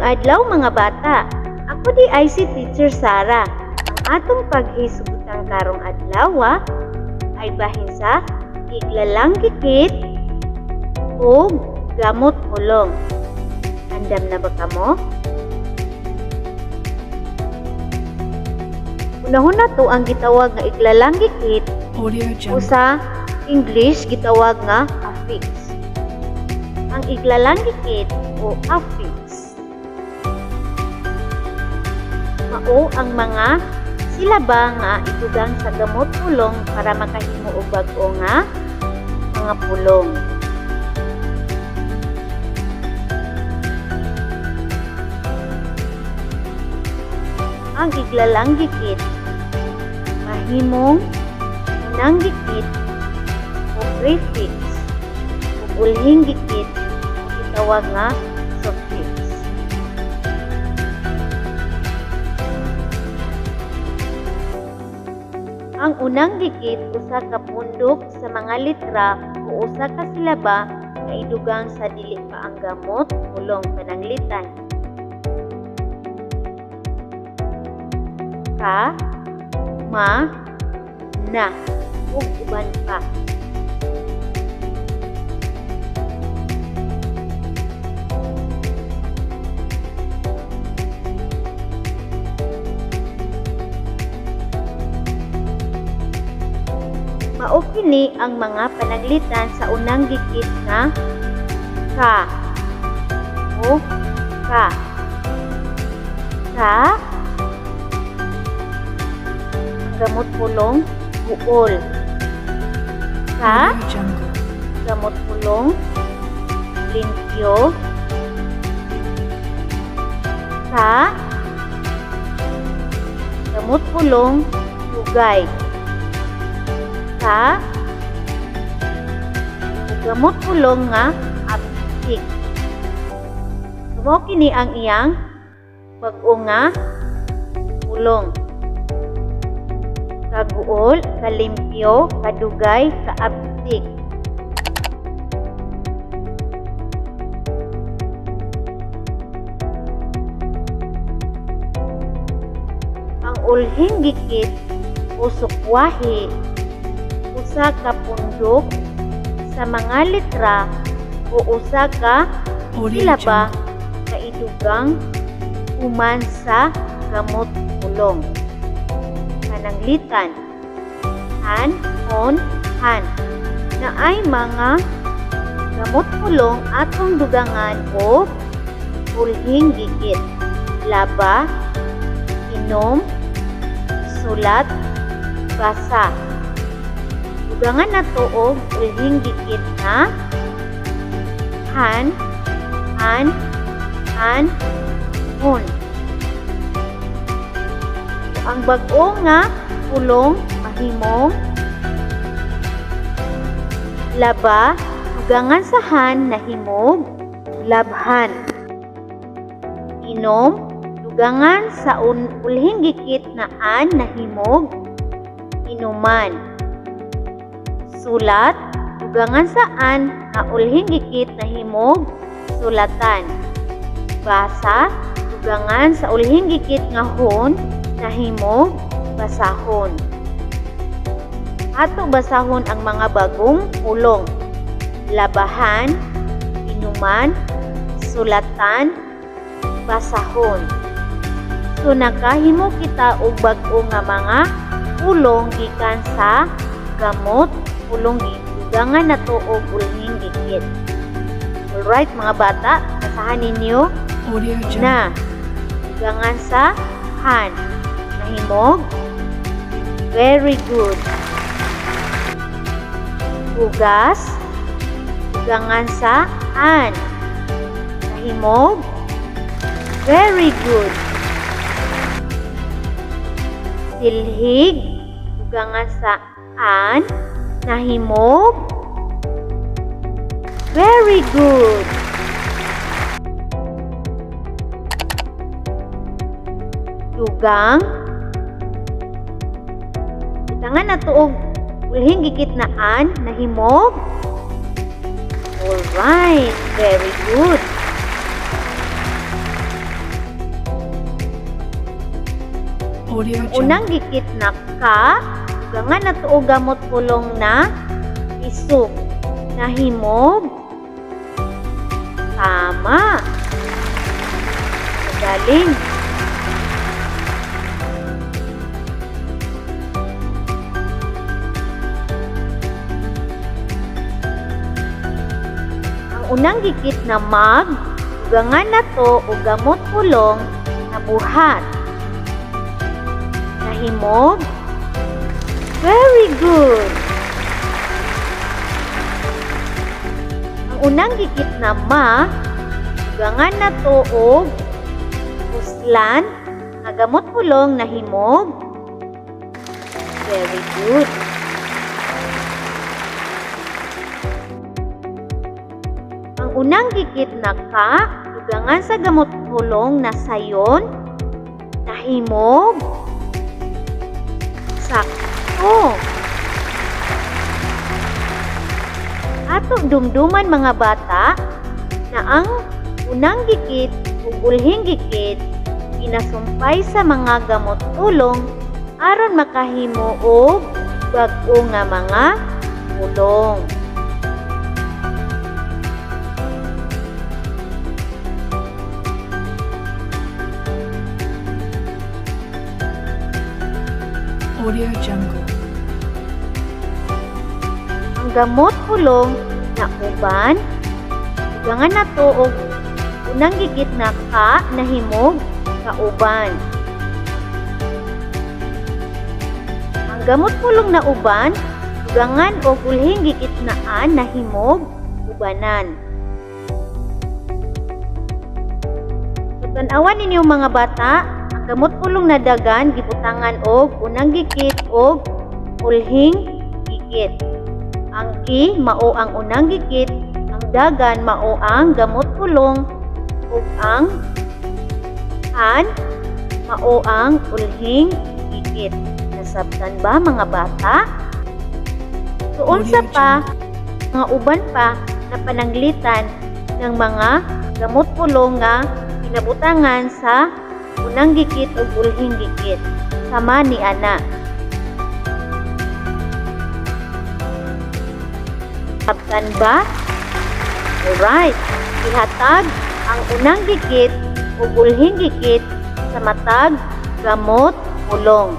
adlaw mga bata. Ako di ay si Teacher Sara. Ang atong paghisugtang karong adlaw ay bahin sa iglalang gikit o gamot pulong. Andam na ba kamo? Unahon na to ang gitawag nga iglalang gikit o sa English gitawag nga affix. Ang iglalang gikit o affix mao ang mga silaba nga itugang sa gamot pulong para makahimo og bag-o nga mga pulong. Ang iglalang gikit mahimong unang gikit o prefix o ulhing gikit o gitawag nga suffix. Ang unang gikit usa ka pundok sa mga litra o usa ka silaba nga idugang sa dili pa ang gamot pulong pananglitan. Ka, ma, na, ug uban pa. Mao kini ang mga panaglitan sa unang gikit na ka o ka. Ka, gamot pulong, buol. Ka, gamot pulong, limpyo. Ka, gamot pulong, tugay. Ka, gamot pulong nga aptik. Sumo kini ang iyang bag-o nga pulong. Kaguol, kalimpyo, kadugay, kaaptik. Ang ulhing gikit o sukwahi usa ka pundok sa mga litra o usa ka silaba nga idugang human sa gamot pulong. Pananglitan, han, on, han, na ay mga gamot pulong atong dugangan o ulhing gikit, laba, inom, sulat, basa. Dugangan na to og ulhing gikit na han, an, on. Ang bag-o nga pulong mahimong laba, dugangan sa han nahimog labhan. Inom, dugangan sa ulhing gikit na an nahimog inuman. Sulat, dugangan sa an na ulhing gikit nahimog sulatan. Basa, dugangan sa ulhing gikit nga hon nahimog basahon. Ato basahon ang mga bagong pulong. Labahan, inuman, sulatan, basahon. So nakahimo kita og bag-o nga mga pulong gikan sa gamot pulong dugangan nato og ulhing gikit. Alright mga bata, basahan ninyo na dugangan sa han nahimog. Very good. Hugas, dugangan sa an nahimog. Very good. Silhig, dugangan sa an nahimog. Very good. Dugang, itangan na to og ulhing gikit na an nahimog. Alright, very good. Audio Unang gikit na ka, ugangan na tuo gamot pulong na isuk. Nahimog. Tama. Magaling. Ang unang gikit na mag, ugangan na to o gamot pulong na buhat. Nahimog. Very good. Ang unang gikit na ma, ugangan na to og puslan na gamot pulong na himog. Very good. Ang unang gikit na ka, ugangan sa gamot pulong na sayon, na himog. Sakto. Ato dumduman mga bata na ang unang gikit o bulhing gikit inasumpay sa mga gamot pulong aron makahimo og bag-o nga mga pulong. Audio Jungle. Ang gamot pulong na uban, ugangan na to og unang gigit na ka na himog sa uban. Ang gamot pulong na uban, ugangan o bulhing gigit na an na himog ubanan. Tanawan ninyo mga bata, ang gamot pulong na dagan gibutangan og unang gigit og bulhing gigit. Ang ki mao ang unang gigit, ang dagan mao ang gamot pulong, ug ang an mao ang ulhing gigit. Nasabtan ba mga bata? Tuon sa pa, mga uban pa na pananglitan ng mga gamot pulong nga pinabutangan sa unang gigit ug ulhing gigit. Sama ni ana. Sabtan ba? Alright. Ihatag ang unang gigit o bulhing gigit sa matag gamot pulong.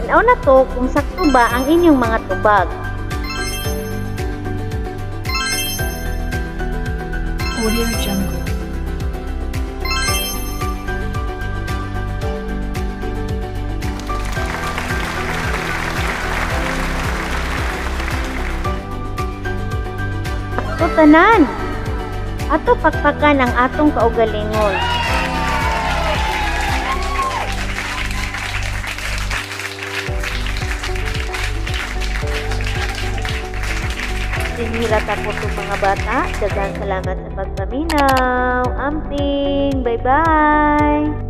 Tanaw na to kung sakto ba ang inyong mga tubag. Audio Jungle. Sakto tanan. Ato pakpakan ang atong kaugalingon. Hinihilata po itong mga bata. Daghang salamat sa pagpaminaw. Amping. Bye-bye.